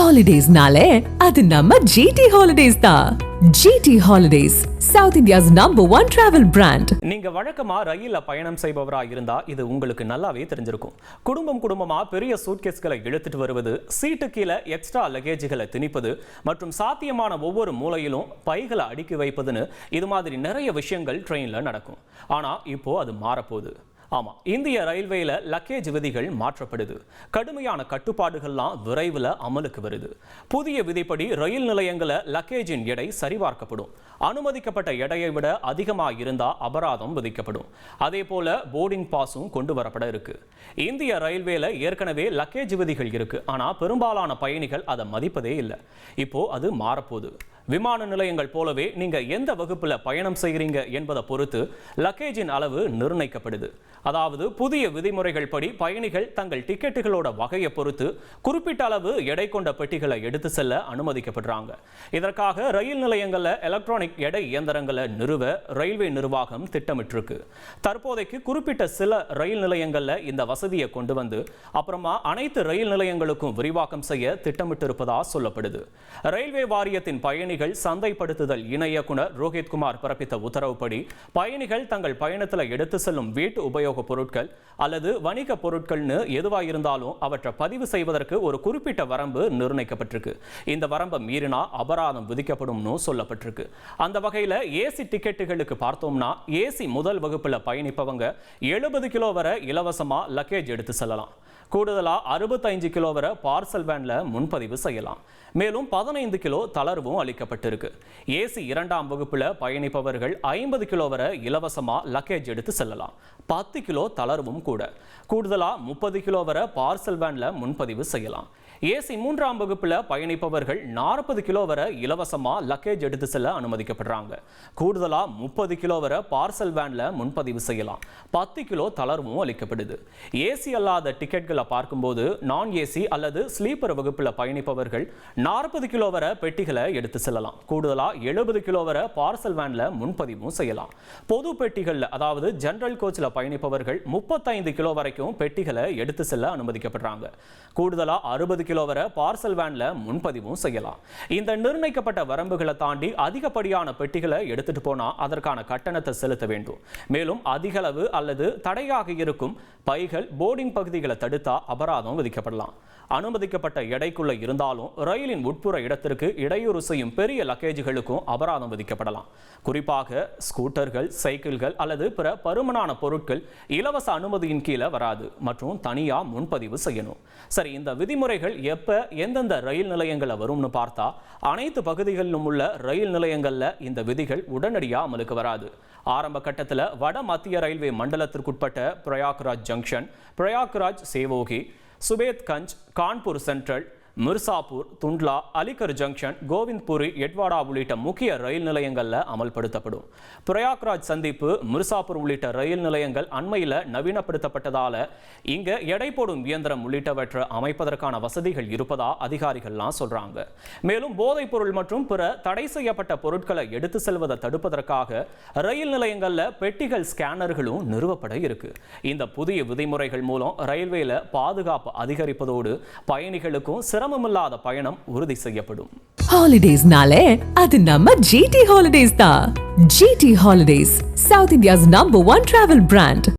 ஹாலிடேஸ்னாலே அது நம்ம ஜிடி ஹாலிடேஸ் தான். GT Holidays, South India's #1 travel brand. நீங்க வழக்கமா ரயில்ல பயணம் செய்பவரா இருந்தா இது உங்களுக்கு நல்லாவே தெரிஞ்சிருக்கும். குடும்பமா பெரிய சூட்கேஸ்களை இழுத்துட்டு வருவது, சீட்டு கீழே எக்ஸ்ட்ரா லக்கேஜ்களை திணிப்பது மற்றும் சாத்தியமான ஒவ்வொரு மூலையிலும் பைகளை அடுக்கி வைப்பதுன்னு இது மாதிரி நிறைய விஷயங்கள் ட்ரெயின்ல நடக்கும். ஆனா இப்போ அது மாறப்போகுது. ஆமா, இந்திய ரயில்வேல லக்கேஜ் விதிகள் மாற்றப்படுது. கடுமையான கட்டுப்பாடுகள்லாம் விரைவில் அமலுக்கு வருது. புதிய விதிப்படி ரயில் நிலையங்கள லக்கேஜின் எடை சரிபார்க்கப்படும். அனுமதிக்கப்பட்ட எடையை விட அதிகமாக இருந்தா அபராதம் விதிக்கப்படும். அதே போல போர்டிங் பாஸும் கொண்டு வரப்பட இருக்கு. இந்திய ரயில்வேல ஏற்கனவே லக்கேஜ் விதிகள் இருக்கு. ஆனா பெரும்பாலான பயணிகள் அதை மதிப்பதே இல்லை. இப்போ அது மாறப்போகுது. விமான நிலையங்கள் போலவே நீங்க எந்த வகுப்புல பயணம் செய்கிறீங்க என்பதை பொறுத்து லக்கேஜின் அளவு நிர்ணயிக்கப்படுது. அதாவது புதிய விதிமுறைகள் படி பயணிகள் தங்கள் டிக்கெட்டுகளோட வகையை பொறுத்து குறிப்பிட்ட அளவு எடை கொண்ட பெட்டிகளை எடுத்து செல்ல அனுமதிக்கப்படுறாங்க. இதற்காக ரயில் நிலையங்கள்ல எலக்ட்ரானிக் எடை இயந்திரங்களை நிறுவ ரயில்வே நிர்வாகம் திட்டமிட்டிருக்கு. தற்போதைக்கு குறிப்பிட்ட சில ரயில் நிலையங்கள்ல இந்த வசதியை கொண்டு வந்து அப்புறமா அனைத்து ரயில் நிலையங்களுக்கும் விரிவாக்கம் செய்ய திட்டமிட்டிருப்பதா சொல்லப்படுது. ரயில்வே வாரியத்தின் பயணிகள் சந்தைப்படுத்துதல் இணை இயக்குனர் ரோஹித்குமார் பிறப்பித்த உத்தரவுப்படி பயணிகள் தங்கள் பயணத்தில் எடுத்து செல்லும் வீட்டு உபயோக பொருட்கள் அல்லது வணிக பொருட்கள்னு எதுவாக இருந்தாலும் அவற்றை பதிவு செய்வதற்கு ஒரு குறிப்பிட்ட வரம்பு நிர்ணயிக்கப்பட்டிருக்கு. இந்த வரம்பை மீறினா அபராதம் விதிக்கப்படும்னு சொல்லப்பட்டிருக்கு. அந்த வகையில் ஏசி டிக்கெட்டுகளுக்கு பார்த்தோம்னா ஏசி முதல் வகுப்புல பயணிப்பவங்க 70 கிலோ வரை இலவசமா லக்கேஜ் எடுத்து செல்லலாம். கூடுதலா 65 கிலோ வரை பார்சல் வேன்ல முன்பதிவு செய்யலாம். மேலும் 15 கிலோ தளர்வும் அளிக்கப்பட்டிருக்கு. ஏசி 2ஆம் வகுப்புல பயணிப்பவர்கள் 50 கிலோ வரை இலவசமா லக்கேஜ் எடுத்து செல்லலாம். 10 கிலோ தளர்வும் கூட. கூடுதலா 30 கிலோ வரை பார்சல் வேன்ல முன்பதிவு செய்யலாம். ஏசி 3ஆம் வகுப்புல பயணிப்பவர்கள் 40 கிலோ வரை இலவசமா லக்கேஜ் எடுத்து செல்ல அனுமதிக்கப்படுறாங்க. கூடுதலா 30 கிலோ வரை பார்சல் வேன்ல முன்பதிவு செய்யலாம். 10 கிலோ தளர்வும் அளிக்கப்படுது. ஏசி அல்லாத டிக்கெட்களை பார்க்கும்போது நான் ஏசி அல்லது ஸ்லீப்பர் வகுப்புல பயணிப்பவர்கள் 40 கிலோ வரை பெட்டிகளை எடுத்து செல்லலாம். கூடுதலா 70 கிலோ வரை பார்சல் வேன்ல முன்பதிவும் செய்யலாம். பொது பெட்டிகள்ல அதாவது ஜெனரல் கோச்ல பயணிப்பவர்கள் 35 கிலோ வரைக்கும் பெட்டிகளை எடுத்து செல்ல அனுமதிக்கப்படுறாங்க. கூடுதலா 60 கிலோ வரை பார்சல் வேன்ல முன்பதிவும் செய்யலாம். இந்த நிர்ணயிக்கப்பட்ட வரம்புகளை தாண்டி அதிகப்படியான பெட்டிகளை எடுத்துட்டு போனா அதற்கான கட்டணத்தை செலுத்த வேண்டும். மேலும் அதிக அளவு அல்லது தடையாக இருக்கும் பைகள் போர்டிங் பகுதிகளை தடுத்தா அபராதம் விதிக்கப்படலாம். அனுமதிக்கப்பட்ட எடைக்குள்ள இருந்தாலும் ரயிலின் உட்புற இடத்திற்கு இடையூறு செய்யும் பெரிய லக்கேஜுகளுக்கும் அபராதம் விதிக்கப்படலாம். குறிப்பாக ஸ்கூட்டர்கள், சைக்கிள்கள் அல்லது பிற பருமனான பொருட்கள் இலவச அனுமதியின் கீழே வராது மற்றும் தனியா முன்பதிவு செய்யணும். சரி, இந்த விதிமுறைகள் எப்ப எந்தெந்த ரயில் நிலையங்களில் வரும்னு பார்த்தா அனைத்து பகுதிகளிலும் உள்ள ரயில் நிலையங்கள்ல இந்த விதிகள் உடனடியாக அமலுக்கு வராது. ஆரம்ப கட்டத்தில் வட மத்திய ரயில்வே மண்டலத்திற்குட்பட்ட Prayagraj junction, Prayagraj Cheoki, Subedarganj, Kanpur Central, Mirzapur, Tundla, Aligarh junction, Govindpuri, Etawah உள்ளிட்ட முக்கிய ரயில் நிலையங்களில் அமல்படுத்தப்படும். பிரயாக்ராஜ் சந்திப்பு, மிர்சாப்பூர் உள்ளிட்ட ரயில் நிலையங்கள் அண்மையில் நவீனப்படுத்தப்பட்டதால இங்க எடை போடும் இயந்திரம் உள்ளிட்டவற்றை அமைப்பதற்கான வசதிகள் இருப்பதா அதிகாரிகள்லாம் சொல்றாங்க. மேலும் போதைப் பொருள் மற்றும் பிற தடை செய்யப்பட்ட பொருட்களை எடுத்து செல்வதை தடுப்பதற்காக ரயில் நிலையங்களில் பெட்டிகள் ஸ்கேனர்களும் நிறுவப்பட இருக்கு. இந்த புதிய விதிமுறைகள் மூலம் ரயில்வேல பாதுகாப்பு அதிகரிப்பதோடு பயணிகளுக்கும் சிரமமில்லாத பயணம் உறுதி செய்யப்படும். ஹாலிடேஸ்னாலே அது நம்ம ஜிடி ஹாலிடேஸ் தான். GT Holidays, South India's #1 travel brand.